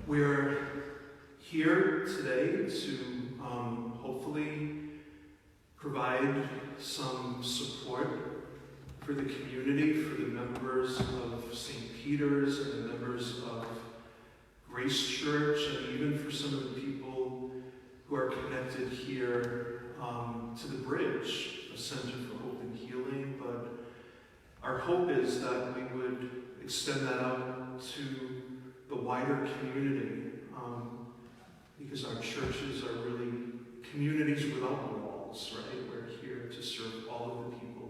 We're here today to hopefully provide some support for the community, for the members of St. Peter's and the members of Grace Church, and even for some of the people who are connected here to the Bridge, a Center for Hope and Healing. But our hope is that we would extend that out to the wider community, because our churches are really communities without walls, right? We're here to serve all of the people.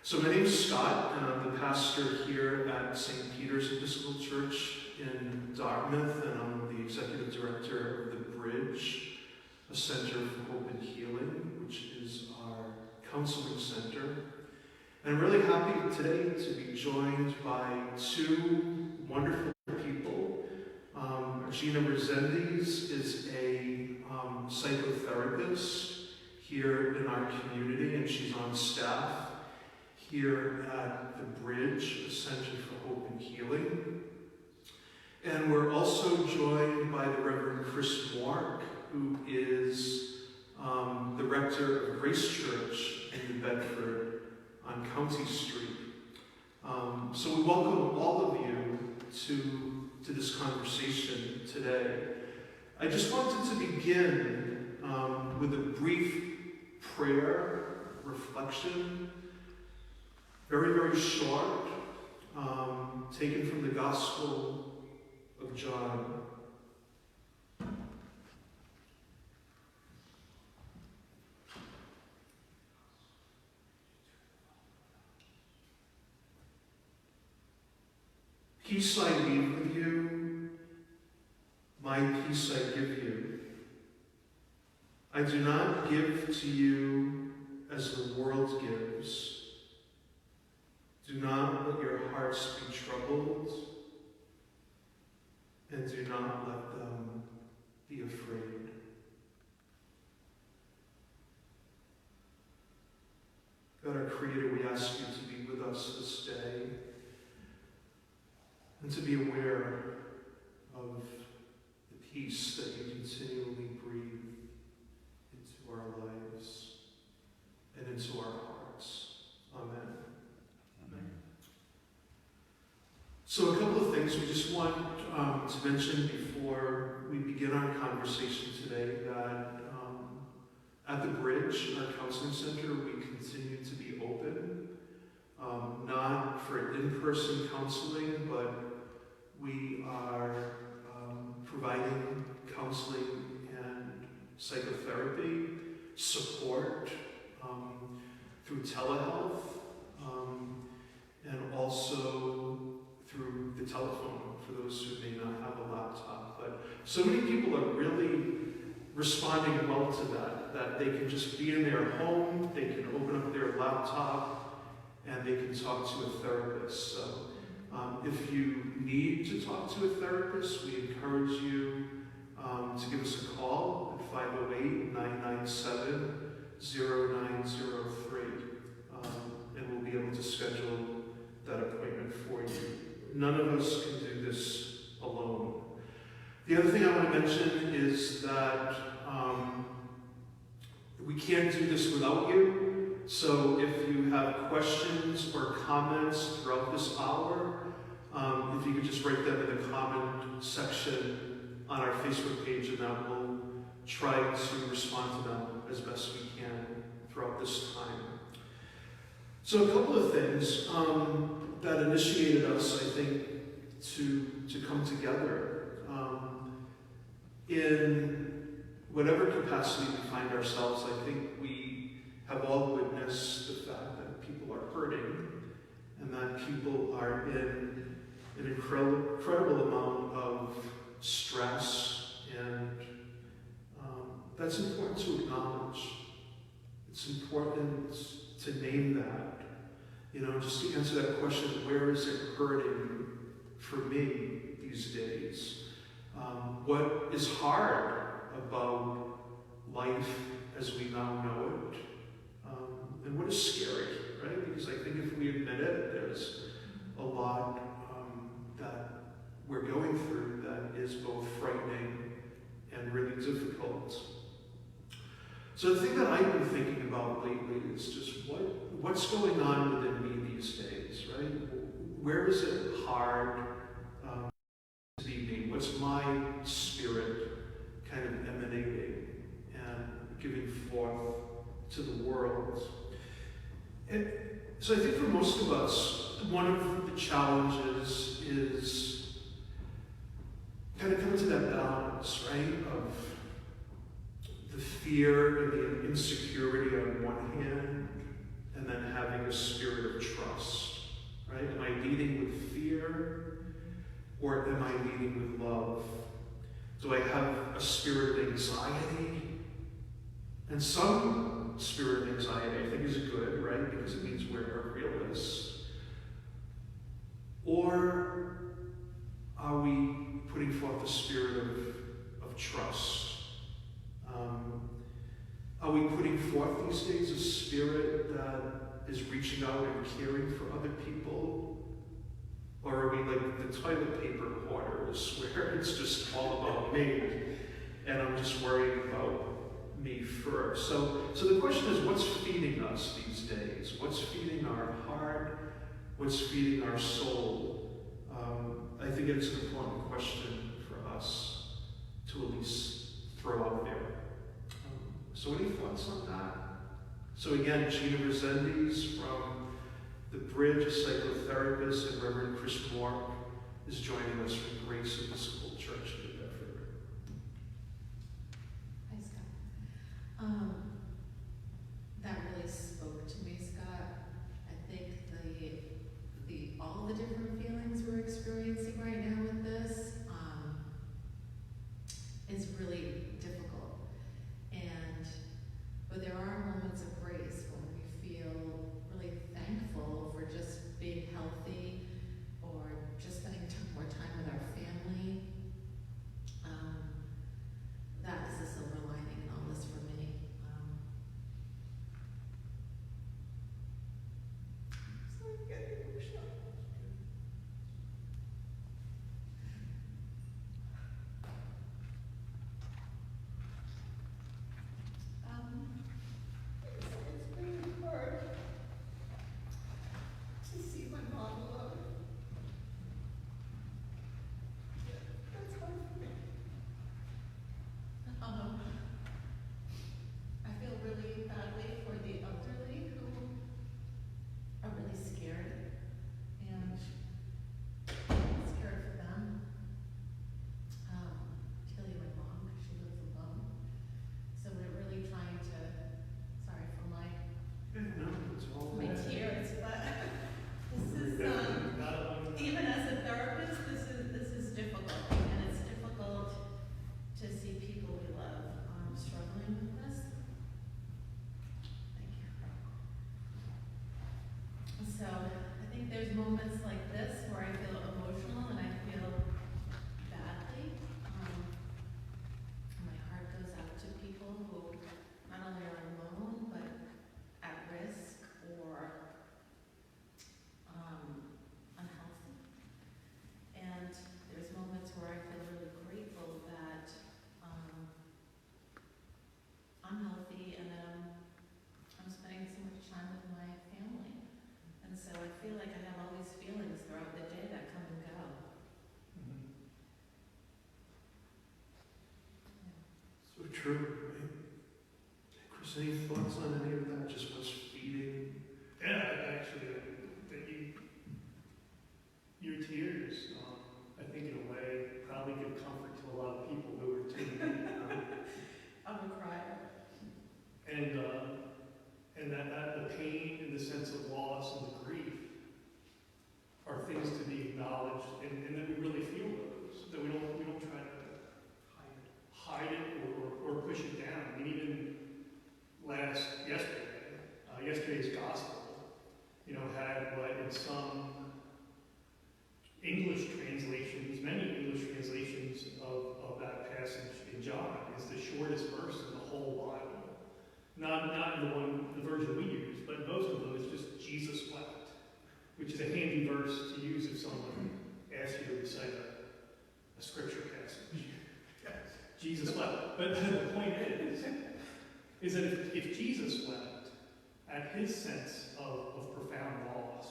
So my name is Scott, and I'm the pastor here at St. Peter's Episcopal Church in Dartmouth, and I'm the executive director of the Bridge, a Center for Hope and Healing, which is our counseling center. And I'm really happy today to be joined by two wonderful people. Gina Resendiz is a psychotherapist here in our community, and she's on staff here at the Bridge, a Center for Hope and Healing. And we're also joined by the Reverend Chris Mark, who is the rector of Grace Church in New Bedford on County Street. So we welcome all of you to this conversation today. I just wanted to begin with a brief prayer reflection, very, very short, taken from the Gospel of John. Peace I leave with you, my peace I give you. I do not give to you as the world gives. Do not let your hearts be troubled, and do not let them be afraid. God, our Creator, we ask you to be with us this day, and to be aware of the peace that you continually breathe into our lives and into our hearts. Amen. Amen. So a couple of things we just want to mention before we begin our conversation today, that at the Bridge, our counseling center, we continue to be open, not for in-person counseling, but we are providing counseling and psychotherapy support through telehealth, and also through the telephone for those who may not have a laptop. But so many people are really responding well to that they can just be in their home, they can open up their laptop, and they can talk to a therapist. So if you need to talk to a therapist, we encourage you to give us a call at 508-997-0903, and we'll be able to schedule that appointment for you. None of us can do this alone. The other thing I want to mention is that we can't do this without you. So if you have questions or comments throughout this hour, if you could just write them in the comment section on our Facebook page, and that we'll try to respond to them as best we can throughout this time. So a couple of things that initiated us, I think, to come together. In whatever capacity we find ourselves, I think we have all witnessed the fact that people are hurting, and that people are in an incredible amount of stress, and that's important to acknowledge. It's important to name that. Just to answer that question, where is it hurting for me these days? What is hard about life as we now know it? And what is scary, right? Because I think if we admit it, there's a lot that we're going through that is both frightening and really difficult. So the thing that I've been thinking about lately is just what's going on within me these days, right? Where is it hard to be me? What's my spirit kind of emanating and giving forth to the world? And so I think for most of us, one of the challenges is kind of coming to that balance, right? Of the fear and the insecurity on one hand, and then having a spirit of trust, right? Am I leading with fear, or am I leading with love? Do I have a spirit of anxiety? And some spirit of anxiety I think is good, right? Because it means we're realists. Or are we putting forth the spirit of trust? Are we putting forth these days a spirit that is reaching out and caring for other people? Or are we like the toilet paper hoarders, where it's just all about me, and I'm just worrying about me first? So the question is, what's feeding us these days? What's feeding our heart? What's feeding our soul? I think it's an important question for us to at least throw out there. So any thoughts on that? So again, Gina Resendiz from The Bridge, a psychotherapist, and Reverend Chris Moore is joining us from Grace Episcopal Church in New Bedford. Hi, Scott. That really spoke to me, Scott. I think all the different feelings we're experiencing right now with this is really difficult. But there are moments of grace when we feel really thankful for just being healthy or just spending more time with our family. That is the silver lining in all this for me. Sorry, I'm getting emotional. It's really hard to see my mom alone. That's hard for me. I feel really badly for the elderly who are really scared and scared for them. Particularly my mom, because she lives alone. So we're really trying to, sorry for my No, it's all tears, but this is, even as a therapist, this is difficult, and it's difficult to see people we love struggling with this. Thank you. So I think there's moments like this where I feel emotional and I feel badly. My heart goes out to people who not only are alone, but at risk or unhealthy. And there's moments where I feel really grateful that I'm healthy and that I'm spending so much time with my family. And so I feel like I have all these feelings throughout the day that come and go. so true, right? Chris, any thoughts on any of that? Just what's feeding? Yeah, actually, your tears, I think in a way, probably give comfort to a lot of people who are tuning in. I'm a crier. And that the pain and the sense of loss and the grief are things to be acknowledged, and that we really feel those. That we don't try to hide it or push it down. I mean, even yesterday's gospel, had what in some English translations, many English translations of that passage in John, is the shortest verse in the whole Bible. Not in the version we use, but most of them is just Jesus wept, which is a handy verse to use if someone asks you to recite a scripture passage. Jesus wept. But the point is that if Jesus wept at his sense of profound loss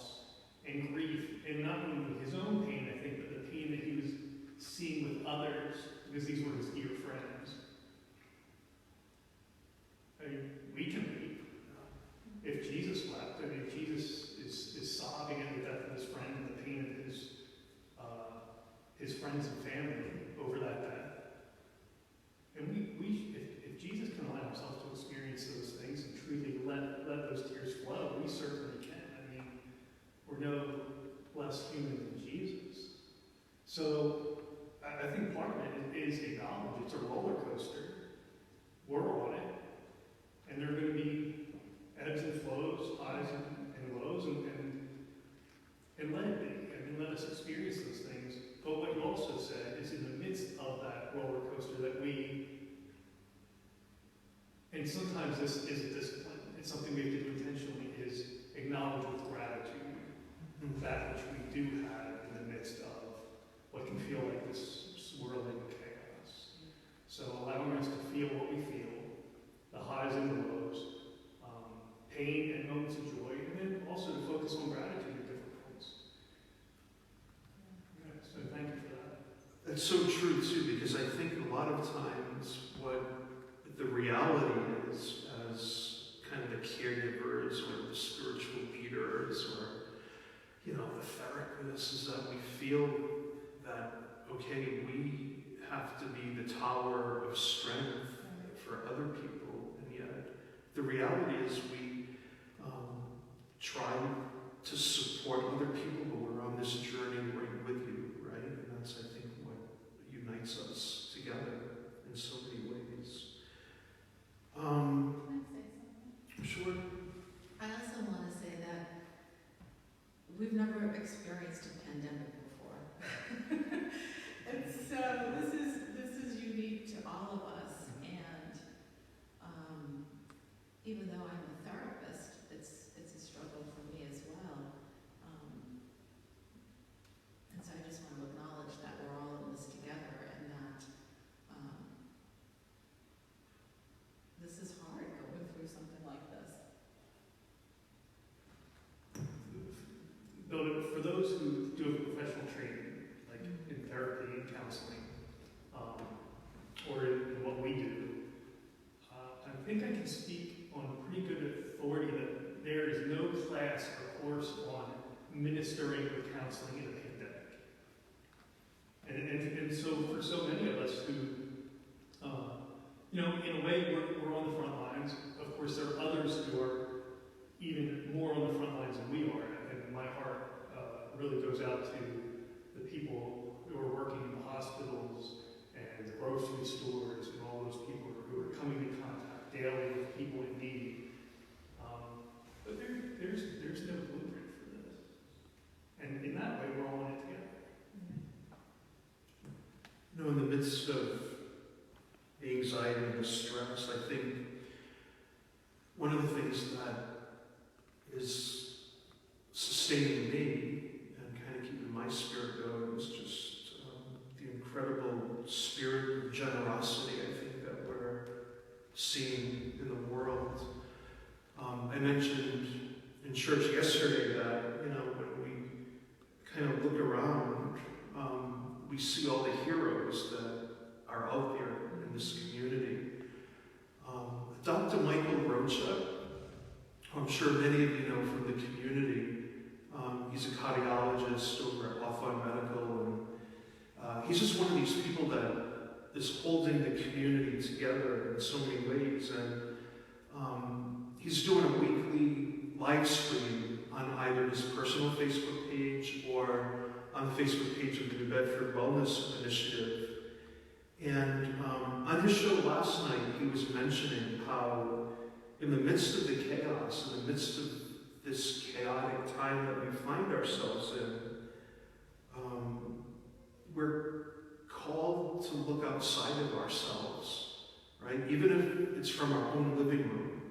and grief, and not only his own pain, I think, but the pain that he was seeing with others, because these were his dear friends, I mean, we can weep. If Jesus wept, I mean, if Jesus is sobbing at the death of his friend and the pain of his friends and family over that death, and if Jesus can allow himself to experience those things and truly let those tears flow, we certainly can. I mean, we're no less human than Jesus. So I think part of it is acknowledge it's a roller coaster. We're on it. And there are going to be ebbs and flows, highs and lows, and let it be. I mean, let us experience those things. But what you also said is in the midst of that roller coaster that and sometimes this is a discipline. It's something we have to do intentionally, is acknowledge with gratitude that which we do have in the midst of what can feel like this swirling chaos. So allowing us to feel what we feel, the highs and the lows, pain and moments of joy, and then also to focus on gratitude at different points. Yeah, so thank you for that. That's so true too, because I think a lot of times what the reality is, as kind of the caregivers or the spiritual leaders or, the therapists, is that we feel that, okay, we have to be the tower of strength for other people, and yet the reality is we try to support other people, but we're on this journey right with you, right? And that's, I think, what unites us together in so many ways. Can I say something? Sure. I also want to say that we've never experienced a pandemic before. And so this is unique to all of us. And even though I'm a therapist, it's a struggle for me as well. And so I just want to acknowledge that we're all in this together, and that this is hard going through something like this. Though, for those who do have professional training, like in therapy and counseling, or in what we do, I think I can speak on pretty good authority that there is no class or course on ministering or counseling in a pandemic. And so for so many of us who, in a way, we're on the front lines. Of course, there are others who are even more on the front lines than we are. And my heart really goes out to the people who are working in the hospitals and the grocery stores and all those people who are coming in contact daily with people in need. But there's no blueprint for this. And in that way, we're all in it together. In the midst of the anxiety and the stress, I think one of the things that is sustaining me and kind of keeping my spirit going is just the incredible spirit of generosity, I think, that we're seeing in the world. I mentioned in church yesterday that, when we kind of look around, we see all the heroes that are out there in this community. Dr. Michael Rocha, who I'm sure many of you know from the community, he's a cardiologist over at Hawthorne Medical, and he's just one of these people that is holding the community together in so many ways. And he's doing a weekly live stream on either his personal Facebook page or on the Facebook page of the New Bedford Wellness Initiative. And on his show last night, he was mentioning how in the midst of the chaos, in the midst of this chaotic time that we find ourselves in, we're called to look outside of ourselves, right? Even if it's from our own living room.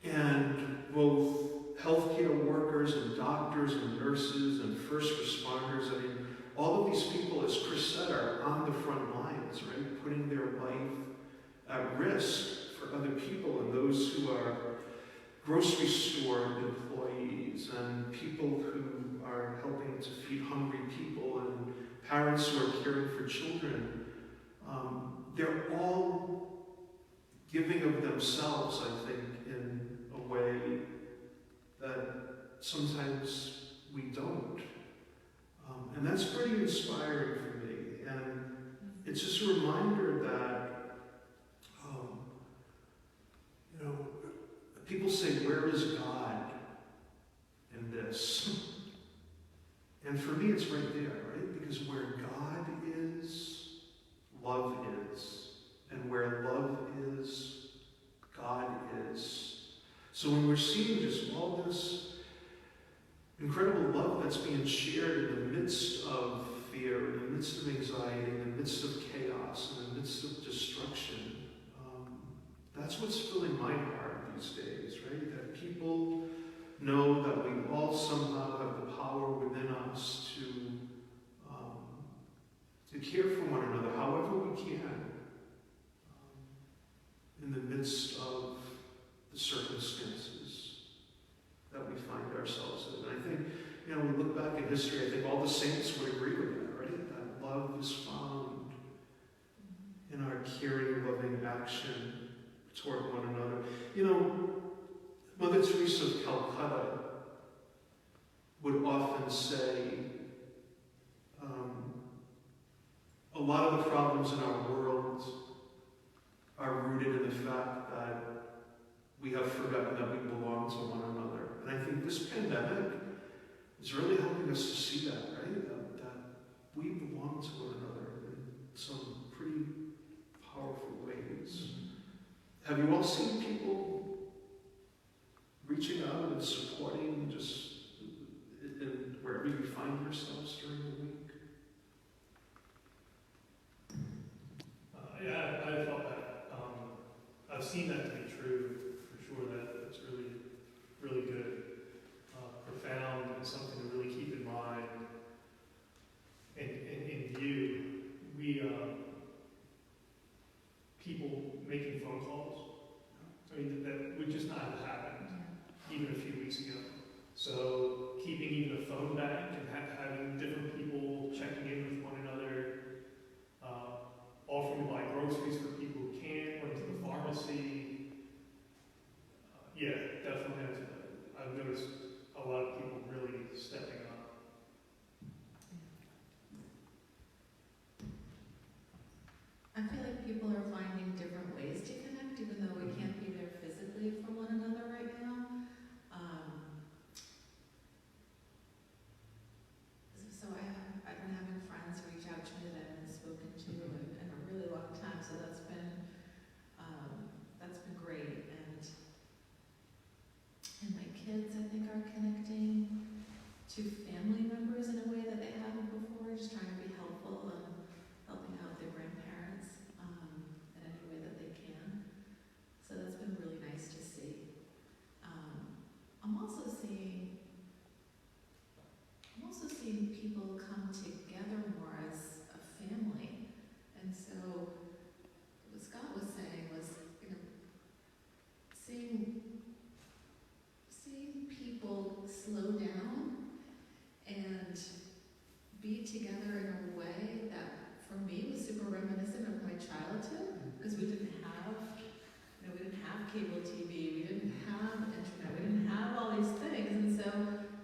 And both healthcare workers and doctors and nurses and first responders, all of these people, as Chris said, are on the front lines, right? putting their life at risk for other people, and those who are grocery store employees and people who are helping to feed hungry people and parents who are caring for children. They're all giving of themselves, I think, in a way that sometimes we don't. And that's pretty inspiring for me. And it's just a reminder that, people say, where is God in this? And for me, it's right there, right? Because where God is, love is. And where love is, God is. So when we're seeing just all this incredible love that's being shared in the midst of fear, in the midst of anxiety, in the midst of chaos, in the midst of destruction, that's what's filling my heart these days, right? That people know that we all somehow have the power within us to care for one another, however we can, in the midst of the circumstances that we find ourselves in. And I think, when we look back in history, I think all the saints would agree with that, right? That love is found in our caring, loving action toward one another. Mother Teresa of Calcutta would often say, a lot of the problems in our world are rooted in the fact that we have forgotten that we belong to one another. And I think this pandemic is really helping us to see that, right? That we belong to one another in some pretty powerful ways. Have you all seen people reaching out and supporting just in wherever you find yourselves during the week? Yeah, I felt that. I've seen that to be true, for sure. That's really, really good. Profound, and something to really keep in mind and in view. People making phone calls, that would just not have happened even a few weeks ago. So keeping even a phone bank and having different people checking in with one another, offering to buy groceries for people who can't, going to the pharmacy. Yeah, definitely. I've noticed a lot of people really stepping up. I feel like people are finding different ways to connect, even though we can't be there physically for one another right now. So I've been having friends reach out to me that I haven't spoken to in a really long time. So that's been great. And my kids, I think, are connecting to family members in a way that they haven't before. Just trying to be helpful and helping out their grandparents in any way that they can. So that's been really nice to see. I'm also seeing people come together more as a family. And so what Scott was saying was, seeing people slow down and be together in a way that for me was super reminiscent of my childhood, because we didn't have cable TV, we didn't have internet, we didn't have all these things, and so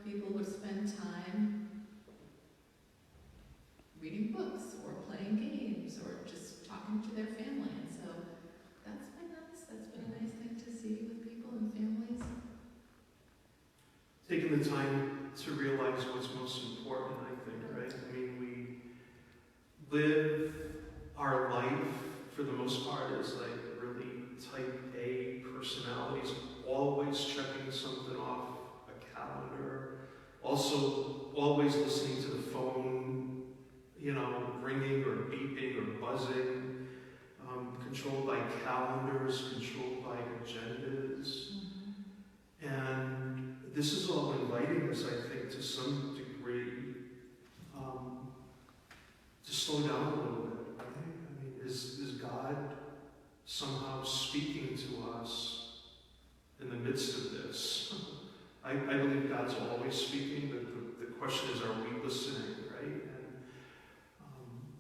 people would spend time reading books or playing games or just talking to their family, and so that's been nice. That's been a nice thing to see with people and families. Taking the time to realize what's most important, I think, right? I mean, we live our life, for the most part, as like really type A personalities, always checking something off a calendar, also always listening to the phone, ringing or beeping or buzzing, controlled by calendars, controlled by agendas. And this is all inviting us, I think, to some degree, to slow down a little bit, right? I mean, is God somehow speaking to us in the midst of this? I believe God's always speaking, but the question is, are we listening, right? And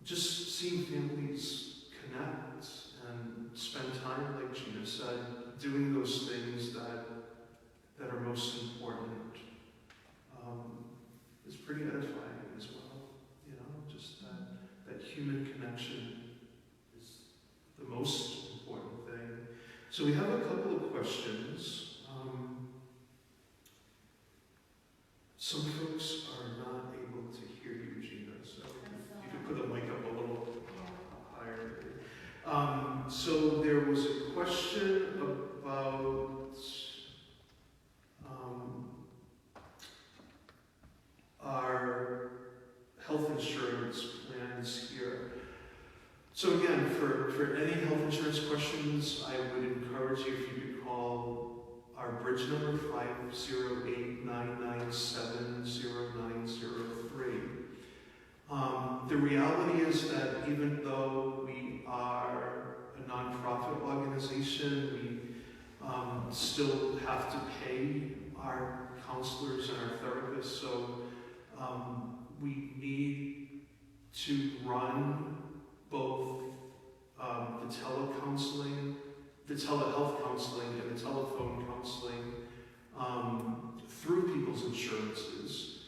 just seeing families connect and spend time, like Gina said, doing those things that are most important is pretty edifying as well. You know, just that human connection is the most important thing. So we have a couple of questions. Some folks are not able to hear you, Gina, so you can put the mic up a little higher. So there was a question about our health insurance plans here. So again, for any health insurance questions, I would encourage you, if you could call our bridge number 508-997-0903. The reality is that even though we are a nonprofit organization, we still have to pay our counselors and our therapists. So we need to run both the telecounseling, the telehealth counseling, and the telephone counseling through people's insurances.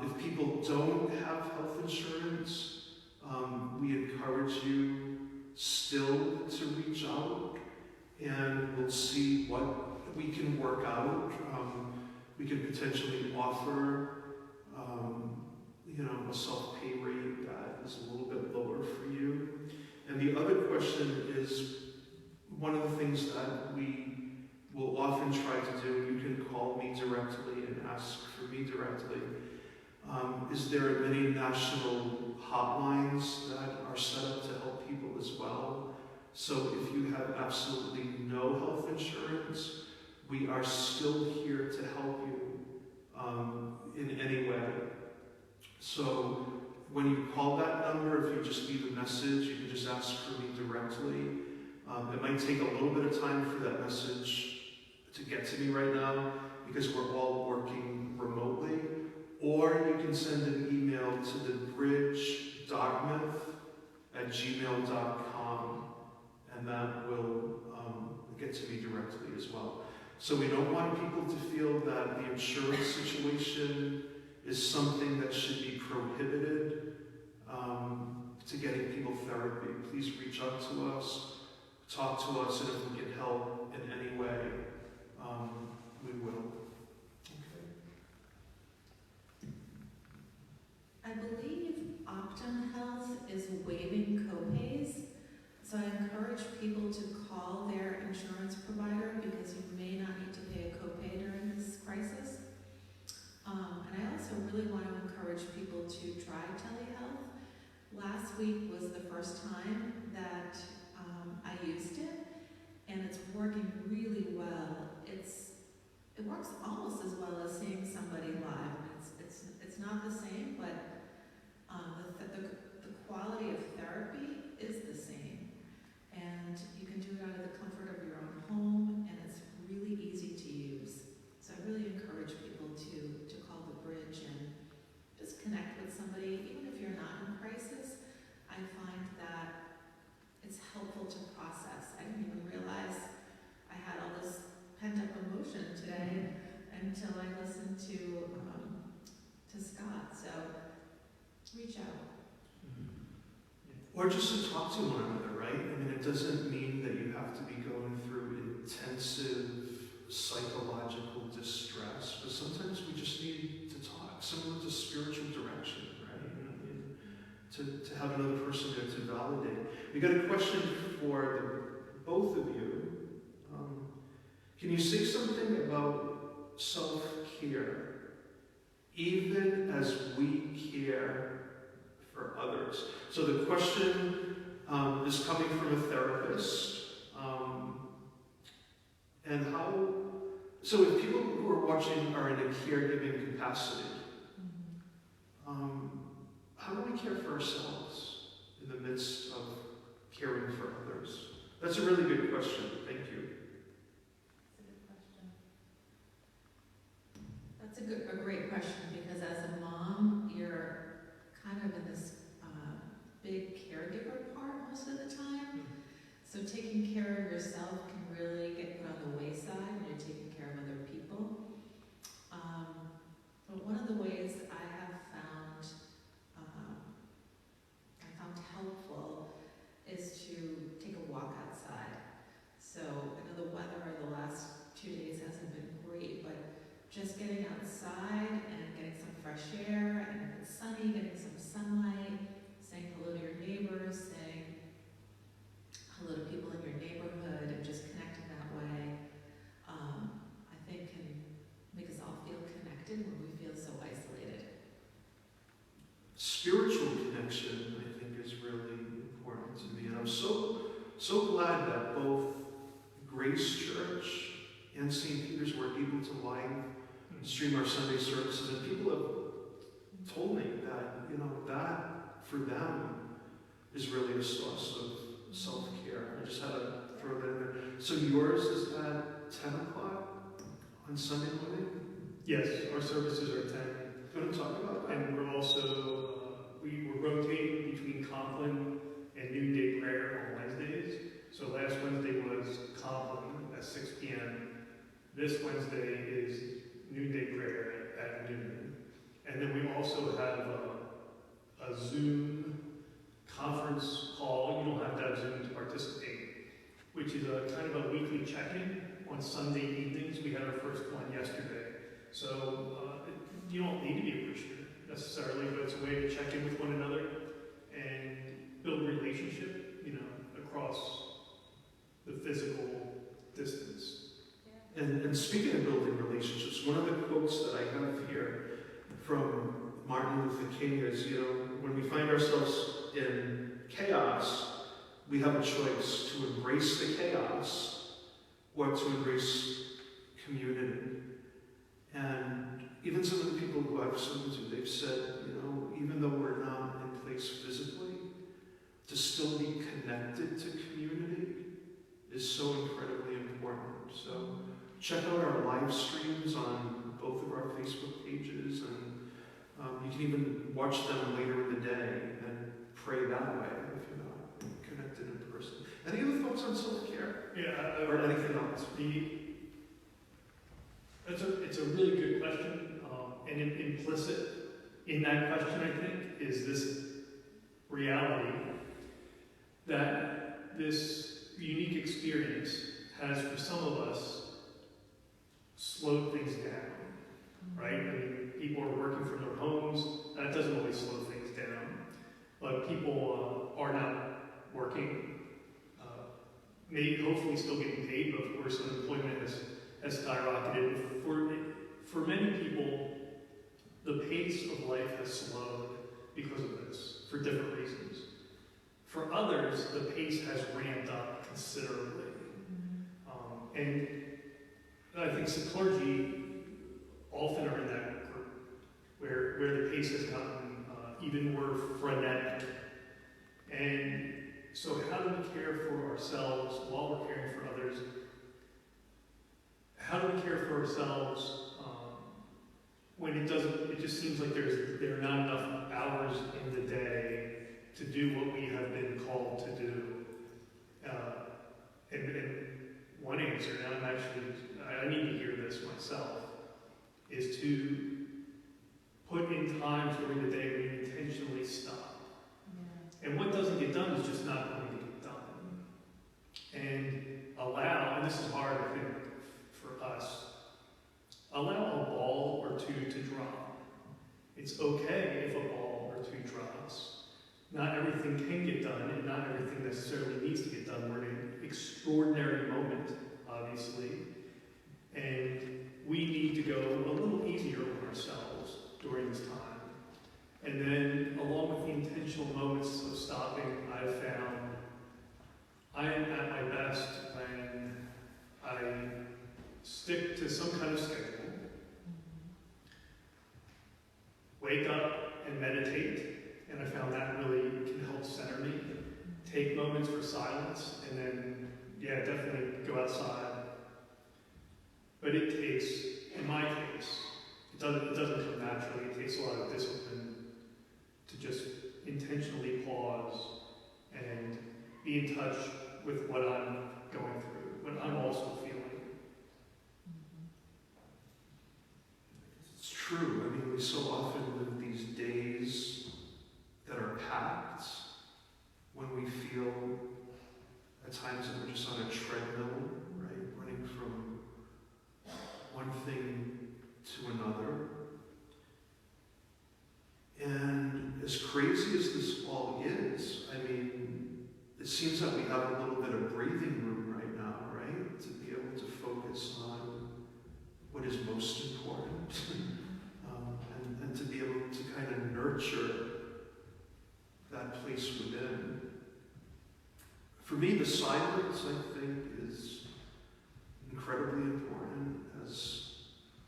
If people don't have health insurance, we encourage you still to reach out, and we'll see what we can work out. We can potentially offer a self-pay rate that is a little bit lower for you. And the other question is, one of the things that we will often try to do, you can call me directly and ask for me directly, is there are many national hotlines that are set up to help people as well. So if you have absolutely no health insurance, we are still here to help you in any way. So when you call that number, if you just leave a message, you can just ask for me directly. It might take a little bit of time for that message to get to me right now because we're all working remotely. Or you can send an email to thebridgedartmouth@gmail.com, and that will get to me directly as well. So we don't want people to feel that the insurance situation is something that should be prohibited to getting people therapy. Please reach out to us, talk to us, and if we can help in any way, we will. Okay. I believe Optum Health is waiving copays, so I encourage people to call their insurance provider because you may not need to pay a copay during this crisis. And I also really want to encourage people to try telehealth. Last week was the first time that I used it, and it's working really well. It works almost as well as seeing somebody live. It's not the same, but the quality of therapy is the same. And you can do it out of the comfort of your own home, and it's really easy to use. So I really encourage people to call the bridge and just connect with somebody, even if you're not in crisis. I find that it's helpful to process. I didn't even realize I had all this pent-up emotion today until I listened to Scott. So reach out. Or just to talk to one another, right? I mean, it doesn't mean that you have to be going through intensive psychological distress, but sometimes we just need to talk, similar to spiritual direction, right? I mean, to have another person there to validate. We got a question for both of you. Can you say something about self-care, even as we care for others? So the question is coming from a therapist. And so if people who are watching are in a caregiving capacity, how do we care for ourselves in the midst of caring for others? That's a really good question. Thank you. That's a good question. That's a great question, because as a mom, you're kind of in this big caregiver part most of the time. So taking care of yourself can really get put on the wayside when you're taking care of other people. But one of the ways I have found helpful is to take a walk outside. So I know the weather the last 2 days hasn't been great, but just getting outside and getting some fresh air, and if it's sunny, getting some sunlight, saying hello to your neighbors, saying hello to people in your neighborhood, and just connecting that way, I think can make us all feel connected when we feel so isolated. Spiritual connection, I think, is really important to me. And I'm so glad that both Grace Church and St. Peter's were able to live stream our Sunday services. And people have told me that, that for them is really a source of self-care. I just had to throw that in there. So yours is at 10 o'clock on Sunday morning? Yes, our services are 10. Do you want to talk about that? And we're also, we were rotating between Compline and noonday prayer on Wednesdays. So last Wednesday was Compline at 6 p.m. This Wednesday is noonday prayer at noon. And then we also have a Zoom conference call. You don't have to have Zoom to participate, which is a kind of a weekly check-in on Sunday evenings. We had our first one yesterday. So you don't need to be a Christian necessarily, but it's a way to check in with one another and build relationship, across the physical distance. And speaking of building relationships, one of the quotes that I have here from Martin Luther King is, when we find ourselves in chaos, we have a choice to embrace the chaos or to embrace community. And even some of the people who I've spoken to, they've said, even though we're not in place physically, to still be connected to community is so incredibly important. So check out our live streams on both of our Facebook pages, and you can even watch them later in the day and pray that way if you're not connected in person. Any other thoughts on self-care? Yeah, Or anything else? It's a really good question, and implicit in that question, I think, is this reality that this unique experience has, for some of us, slowed things down, right? I mean, people are working from their homes. That doesn't always slow things down. But people are not working, maybe hopefully still getting paid, but of course unemployment has skyrocketed. For many people, the pace of life has slowed because of this, for different reasons. For others, the pace has ramped up considerably. And I think some clergy often are in that group, where the pace has gotten even more frenetic. And so how do we care for ourselves while we're caring for others? How do we care for ourselves when it just seems like there are not enough hours in the day to do what we have been called to do? And one answer, and I need to hear this myself, is to put in times during the day when you intentionally stop. Yeah. And what doesn't get done is just not going to get done. And allow, and this is hard, I think, for us, allow a ball or two to drop. It's okay if a ball or two drops. Not everything can get done, and not everything necessarily needs to get done. We're in an extraordinary moment, obviously, and we need to go a little easier on ourselves during this time. And then, along with the intentional moments of stopping, I've found I am at my best when I stick to some kind of schedule, wake up and meditate, and I found that really can help center me. take moments for silence, and then, yeah, definitely go outside. But it takes, in my case, it doesn't come naturally. It takes a lot of discipline to just intentionally pause and be in touch with what I'm going through, what I'm also feeling. It's true. I mean, we so often live these days that are packed when we feel at times that we're just on a treadmill, right? Running from one thing to another. And as crazy as this all is, I mean, it seems that we have a little bit of breathing room right now, right? To be able to focus on what is most important. And to be able to kind of nurture that place within. For me, the silence, I think, is incredibly important as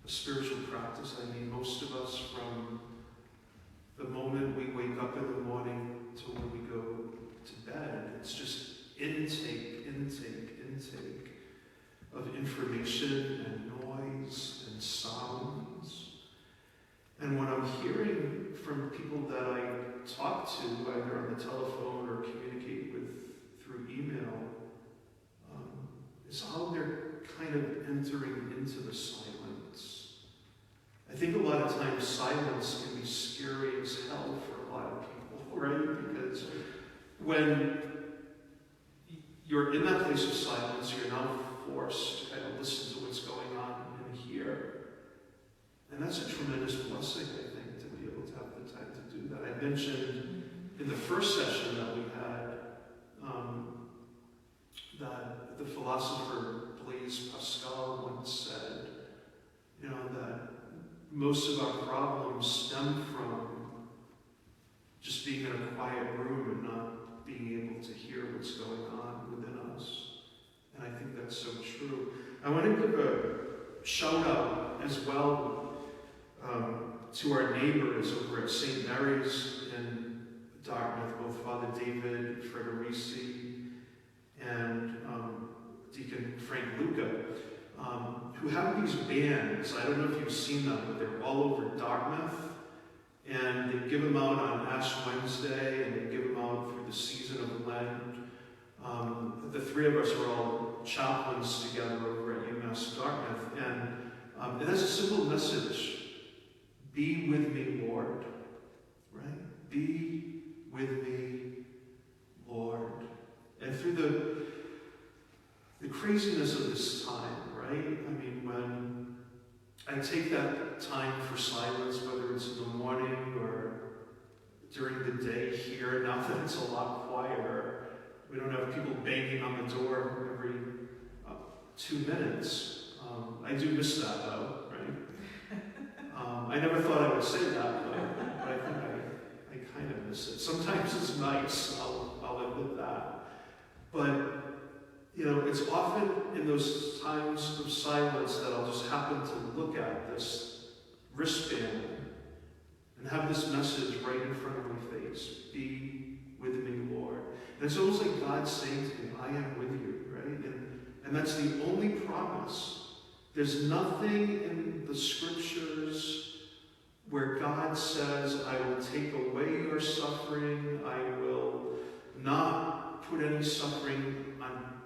a spiritual practice. I mean, most of us, from the moment we wake up in the morning to when we go to bed, it's just intake of information and noise and sounds. And when I'm hearing from people that I talk to, either on the telephone or communicate with through email, is how they're kind of entering into the silence. I think a lot of times silence can be scary as hell for a lot of people, right? Because when you're in that place of silence, you're now forced to kind of listen to what's going on in here. And that's a tremendous blessing, I think, to be able to have the time to do that. I mentioned in the first session that we had that the philosopher Blaise Pascal once said, you know, that most of our problems stem from just being in a quiet room and not being able to hear what's going on within us. And I think that's so true. I want to give a shout out as well to our neighbors over at St. Mary's in Dartmouth, both Father David Frederici and Deacon Frank Luca, who have these bands. I don't know if you've seen them, but they're all over Dartmouth. And they give them out on Ash Wednesday, and they give them out through the season of Lent. The three of us are all chaplains together over at UMass Dartmouth. And it has a simple message. Be with me, Lord. Right? Be with me, Lord. And through the craziness of this time, right? I mean, when I take that time for silence, whether it's in the morning or during the day here, now that it's a lot quieter, we don't have people banging on the door every 2 minutes. I do miss that, though, right? I never thought I would say that, but I think I kind of miss it. Sometimes it's nice, I'll admit that. But, you know, it's often in those times of silence that I'll just happen to look at this wristband and have this message right in front of my face. Be with me, Lord. And it's almost like God saying to me, I am with you, right? And that's the only promise. There's nothing in the scriptures where God says, I will take away your suffering, I will not put any suffering on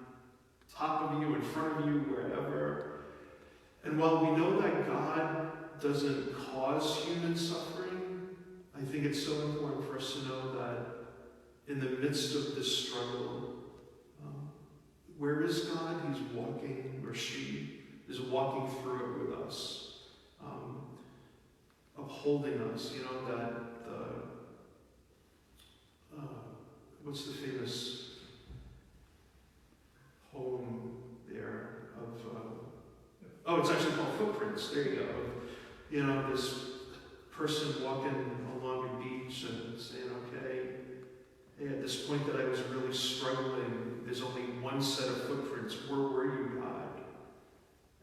top of you, in front of you, wherever. And while we know that God doesn't cause human suffering, I think it's so important for us to know that in the midst of this struggle, where is God? He's walking, or she is walking through it with us, upholding us. You know, that what's the famous poem there of, it's actually called Footprints, there you go. You know, this person walking along a beach and saying, okay, hey, at this point that I was really struggling, there's only one set of footprints. Where were you, God?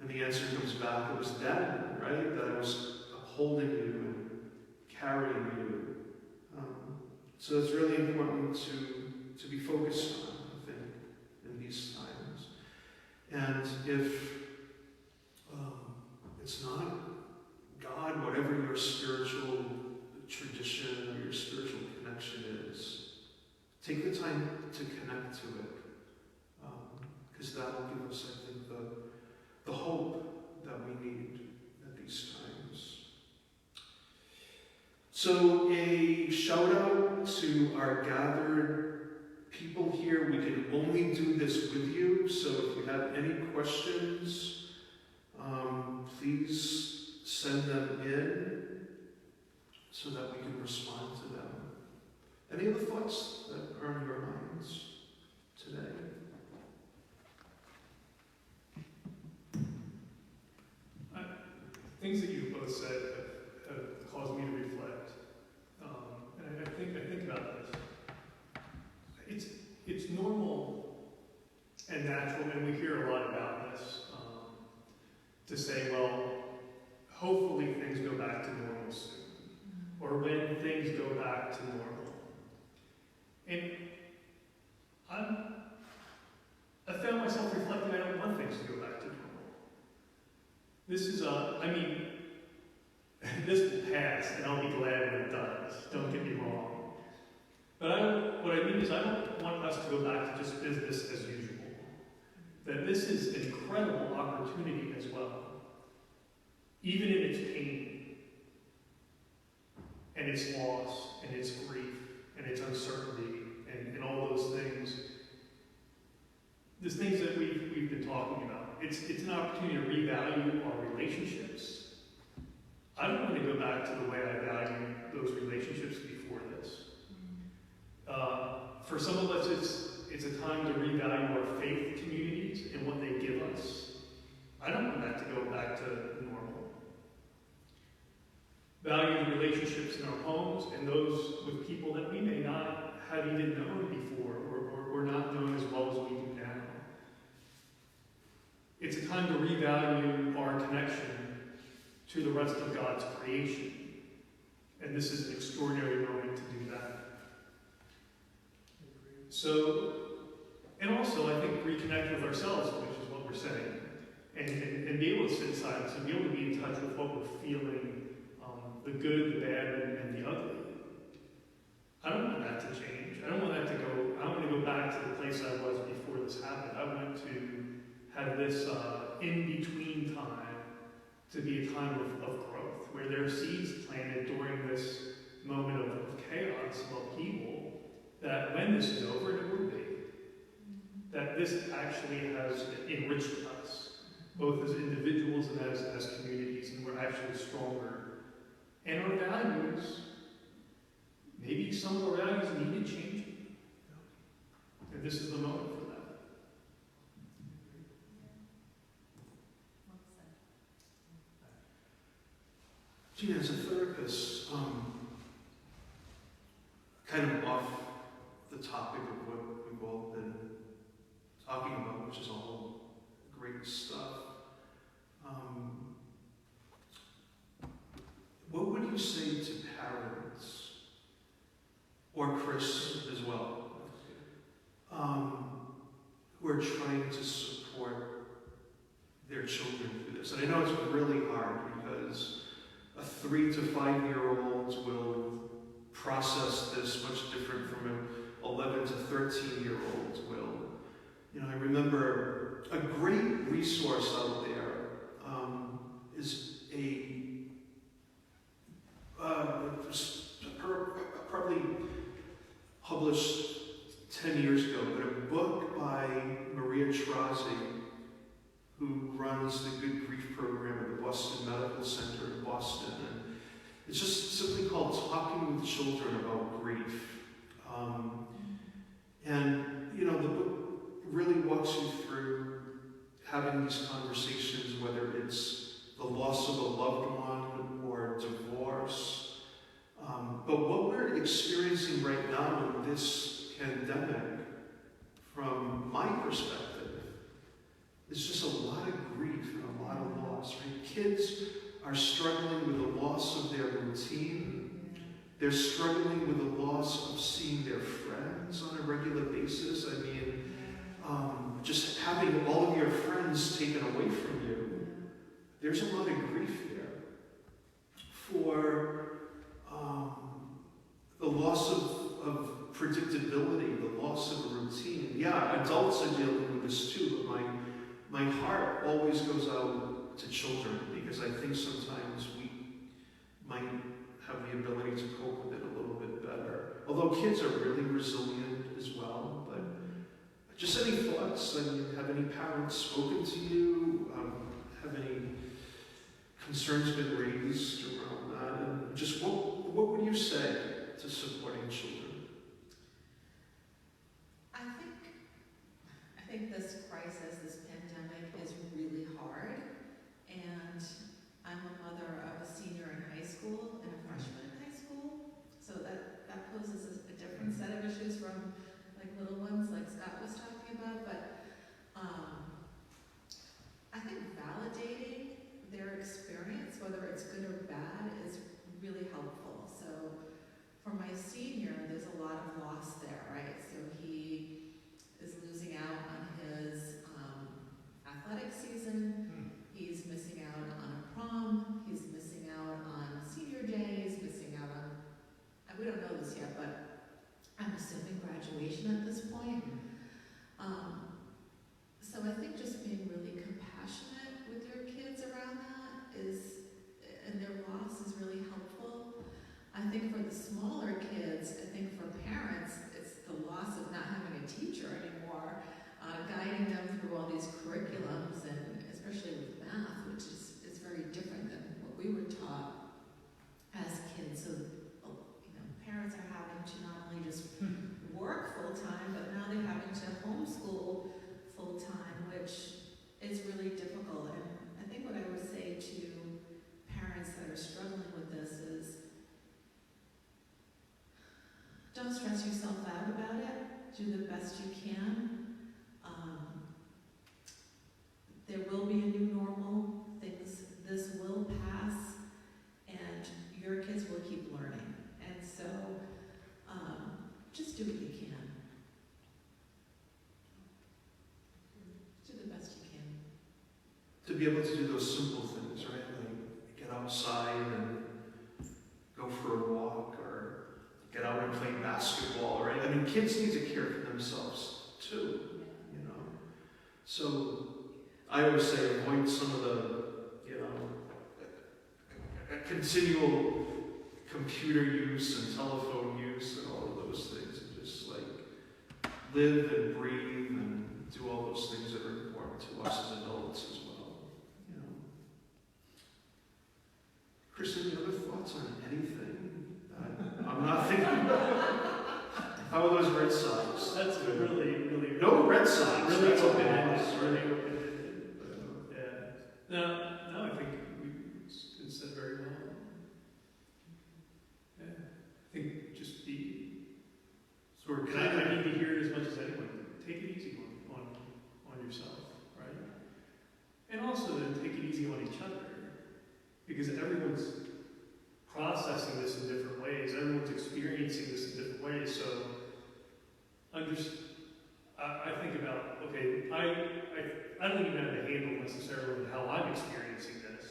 And the answer comes back, it was then, right? That I was upholding you and carrying you. So it's really important to be focused on, I think, in these times. And if it's not God, whatever your spiritual tradition or your spiritual connection is, take the time to connect to it, because that will give us, I think, the hope that we need at these times. So a shout out to our gathered people here. We can only do this with you, so if you have any questions, please send them in so that we can respond to them. Any other thoughts that are on your minds today? Things that you both said have caused me to reflect. And I think about this. It's normal and natural, and we hear a lot about this, to say, well, hopefully things go back to normal soon, or when things go back to normal. And I found myself reflecting, I don't want things to go back to normal. This is this will pass, and I'll be glad when it does. Don't get me wrong. But what I mean is I don't want us to go back to just business as usual. That this is an incredible opportunity as well. Even in its pain, and its loss, and its grief, and its uncertainty, and all those things. The things that we've been talking about. It's an opportunity to revalue our relationships. I don't want to go back to the way I valued those relationships before this. For some of us, it's a time to revalue our faith communities and what they give us. I don't want that to go back to normal. Value the relationships in our homes and those with people that we may not have even known before or not known as well as we do now. It's a time to revalue our connection to the rest of God's creation. And this is an extraordinary moment to do that. So, and also I think reconnect with ourselves, which is what we're saying, and be able to sit in silence and be able to be in touch with what we're feeling, the good, the bad, and the ugly. I don't want that to change. I don't want that to go, I don't want to go back to the place I was before this happened. I want to have this in-between time to be a time of growth, where there are seeds planted during this moment of chaos, of upheaval, that when this is over, and it will be, that this actually has enriched us, both as individuals and as communities, and we're actually stronger. And our values, maybe some of our values needed changing. And this is the moment for that. Gina, as a therapist, kind of off the topic of what we've all been talking about, which is all great stuff, what would you say to parents, or Chris as well, who are trying to support their children through this? And I know it's really hard because a 3 to 5 year old will process this much different from an 11 to 13 year old will. You know, I remember a great resource out there is probably published 10 years ago, but a book by Maria Trazi, who runs the Good Grief program at the Boston Medical Center in Boston. And it's just simply called Talking with Children About Grief. And, you know, the book really walks you through having these conversations, whether it's the loss of a loved one or divorce. But what we're experiencing right now in this pandemic, from my perspective, is just a lot of grief and a lot of loss, right? Kids are struggling with the loss of their routine. They're struggling with the loss of seeing their friends on a regular basis. I mean, just having all of your friends taken away from you, there's a lot of grief there. For the loss of predictability, the loss of a routine. Yeah, adults are dealing with this too, but my heart always goes out to children, because I think sometimes we might have the ability to cope with it a little bit better. Although kids are really resilient as well. But just any thoughts? I mean, have any parents spoken to you? Have any concerns been raised around that? And just what would you say to supporting children? I think this crisis, this pandemic, is really hard. And I'm a mother of a senior in high school and a freshman in high school. So that poses a different set of issues from like little ones like Scott was talking about. But I think validating their experience, whether it's good or bad, is really helpful. So for my senior, there's a lot of loss there, right? So he is losing out on his athletic season. He's missing out on a prom. He's missing out on senior day. He's missing out on, we don't know this yet, but I'm assuming graduation at this point. So I think just being really compassionate with your kids around that and their loss is really helpful. I think for the smaller kids, I think for parents, it's the loss of not having a teacher anymore, guiding them through all these curriculums, and especially with math, which is very different than what we were taught as kids. So, parents are having to not only just work full-time, but now they're having to homeschool full-time, which is really difficult. And I think what I would say to parents that are struggling with this is, don't stress yourself out about it. Do the best you can. There will be a new normal. This will pass, and your kids will keep learning. And so, just do what you can. Do the best you can. To be able to do those simple things, right? Like get outside and go for a walk, or get out and play basketball, right? I mean, kids need to care for themselves too, So I always say avoid some of the, continual computer use and telephone use and all of those things, and just like live and breathe and do all those things that are important to us as adults as well. Chris, any other thoughts on anything that I'm not thinking about? How are those Red Sox? That's really No Red Sox. Really That's open-ended. ended. Really open-ended. Yeah. No, I think it's said very well. Yeah. I think just be sort of kind of, I need to hear it as much as anyone. Take it easy on yourself, right? And also then take it easy on each other, because everyone's processing this in different ways. Everyone's experiencing this in different ways. So I think about, okay, I don't even have a handle necessarily on how I'm experiencing this,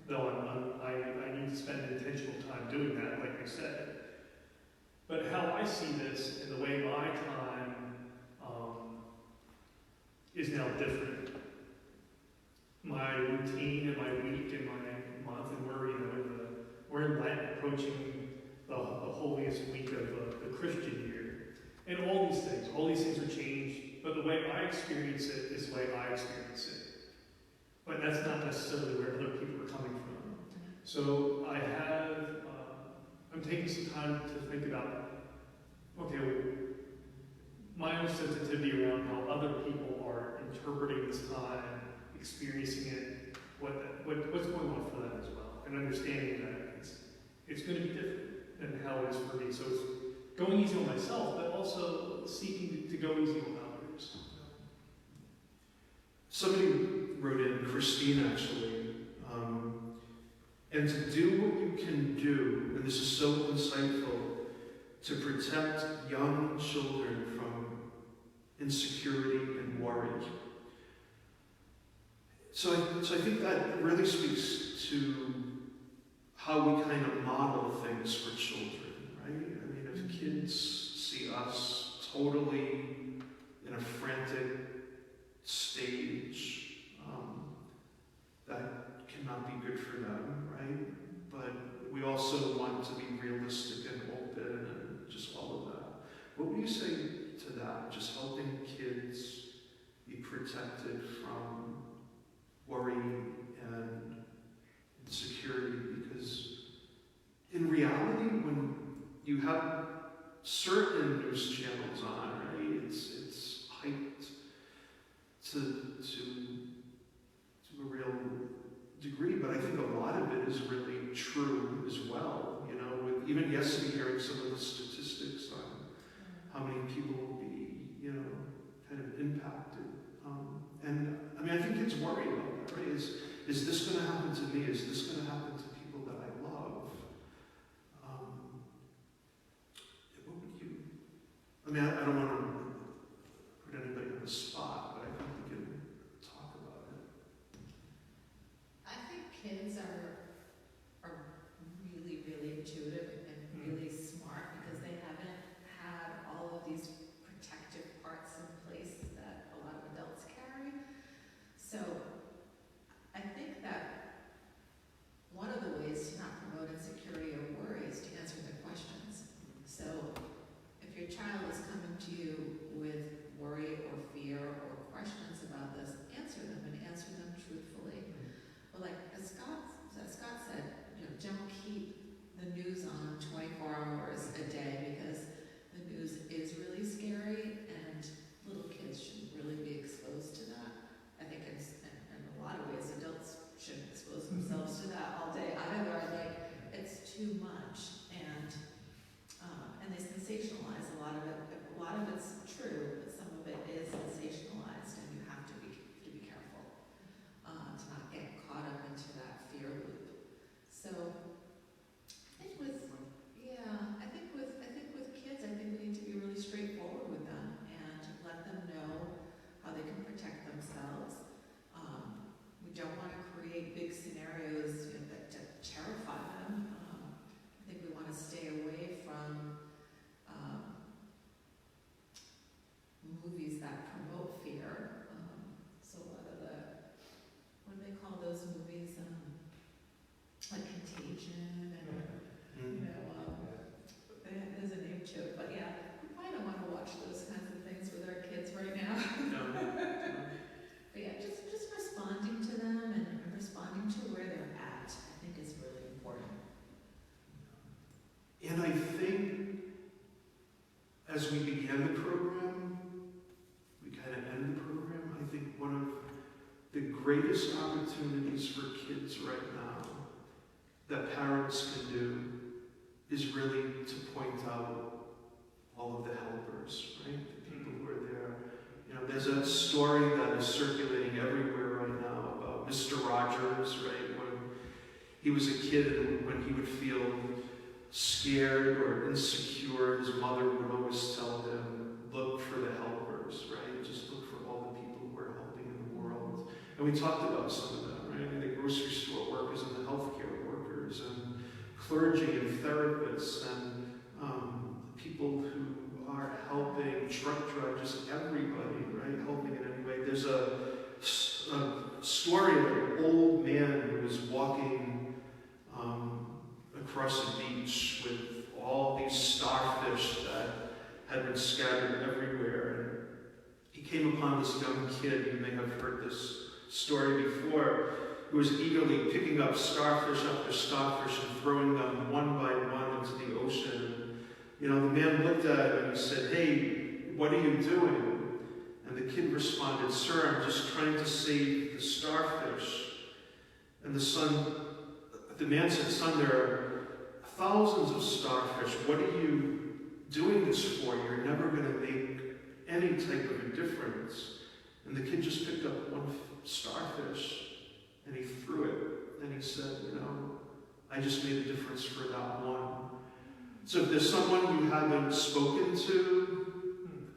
though I need to spend intentional time doing that, like I said. But how I see this and the way my time is now different. My routine and my week and my month, and we're in Lent, approaching the holiest week of the Christian year. And all these things are changed, but the way I experience it is the way I experience it. But that's not necessarily where other people are coming from. So I'm taking some time to think about, okay, my own sensitivity around how other people are interpreting this time, experiencing it, what's going on for them as well, and understanding that it's going to be different than how it is for me. So it's going easy on myself, but also seeking to go easy on others. Somebody wrote in, Christine actually, and to do what you can do, and this is so insightful, to protect young children from insecurity and worry. So I think that really speaks to how we kind of model things for children, right? I mean, if kids see us totally in a frantic stage, that cannot be good for them, right? But we also want to be realistic and open and just all of that. What would you say to that? Just helping kids be protected from worry and insecurity, because in reality, when you have certain news channels on, right, it's hyped to a real degree, but I think a lot of it is really true as well. You know, with even yesterday hearing some of the statistics on how many people will be, you know, kind of impacted. And I mean, I think kids worry about that, right? Is this going to happen to me? Is this going to happen to people that I love? What would you? I mean, I don't want to put anybody on the spot, but I think we can talk about it. I think kids are really, really intuitive and really smart because they haven't had all of these protective parts in place that a lot of adults carry. So I think that one of the ways to not promote insecurity or worry is to answer their questions. So if your child is coming to you with worry or fear or questions about this, answer them and answer them truthfully. But like as Scott said, you know, don't keep the news on 24 hours a day because the news is really scary and little kids shouldn't really be exposed to that. I think in a lot of ways adults shouldn't expose themselves to that all day either. Like it's too much and they sensationalize a lot of it. A lot of it's true, but some of it is sensationalized, and you have to be careful to not get caught up into that fear loop. So I think with kids, I think we need to be really straightforward with them and let them know how they can protect themselves. We don't want to create big scenarios, you know, that terrify them. I think we want to stay away from movies that promote fear. So a lot of what do they call those movies? Like Contagion and, you know, there's a name to it. But yeah, we probably don't want to watch those kinds of things with our kids right now. But yeah, just responding to them and responding to where they're at, I think is really important. And I think as we began the program, we kind of end the program, I think one of the greatest opportunities for kids right now that parents can do is really to point out all of the helpers, right? The people who are there. You know, there's a story that is circulating everywhere right now about Mr. Rogers, right? When he was a kid and when he would feel scared or insecure, his mother would always tell him, look for the helpers, right? Just look for all the people who are helping in the world. And we talked about some of them, right? I mean, the grocery store workers and the healthcare workers and clergy and therapists and people who are helping, truck drivers, just everybody, right? Helping in any way. There's a story of an old man who was walking across a beach with all these starfish that had been scattered everywhere. And he came upon this young kid, you may have heard this story before, who was eagerly picking up starfish after starfish and throwing them one by one into the ocean. And, you know, the man looked at him and he said, hey, what are you doing? And the kid responded, sir, I'm just trying to save the starfish. And the man said, son, there are thousands of starfish. What are you doing this for? You're never going to make any type of a difference. And the kid just picked up one starfish and he threw it. And he said, you know, I just made a difference for that one. So if there's someone you haven't spoken to,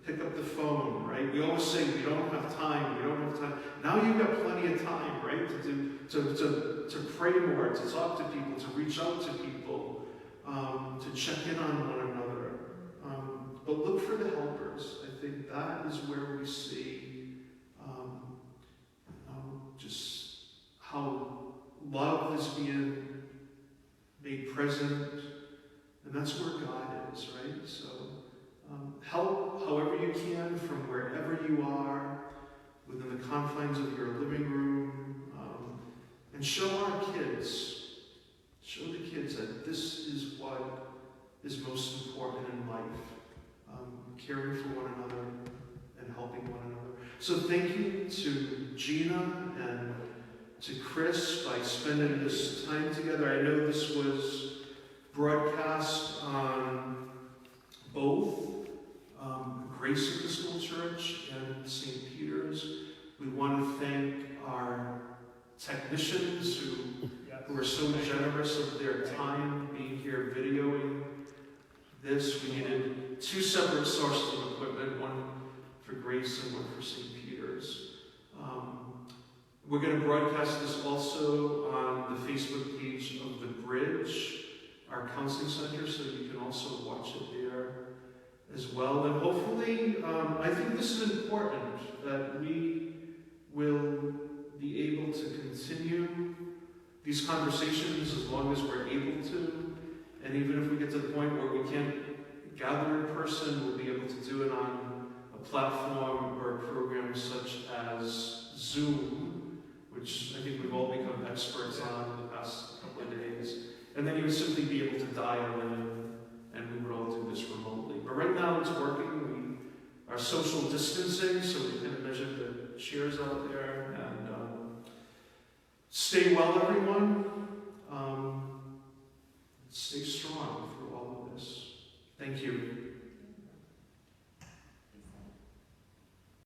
pick up the phone, right? We always say we don't have time, we don't have time. Now you've got plenty of time, right? To pray more, to talk to people, to reach out to people, to check in on one another. But look for the helpers. I think that is where we see just how love is being made present, and that's where God is, right? So help however you can from wherever you are, within the confines of your living room, and show the kids that this is what is most important in life, caring for one another and helping one another. So thank you to Gina and to Chris by spending this time together. I know this was broadcast on both Grace Episcopal Church and St. Peter's. We want to thank our technicians who are so generous of their time being here videoing this. We needed 2 separate sources of equipment, one for Grace and one for St. Peter's. We're going to broadcast this also on the Facebook page of The Bridge, our counseling center, so you can also watch it there as well. And hopefully, I think this is important, that we will be able to continue these conversations as long as we're able to. And even if we get to the point where we can't gather in person, we'll be able to do it on a platform or a program such as Zoom, which I think we've all become experts on in the past couple of days. And then you would simply be able to dial in, and we would all do this remotely. But right now it's working. We are social distancing, so we can measure the chairs out there. And stay well, everyone. Stay strong through all of this. Thank you.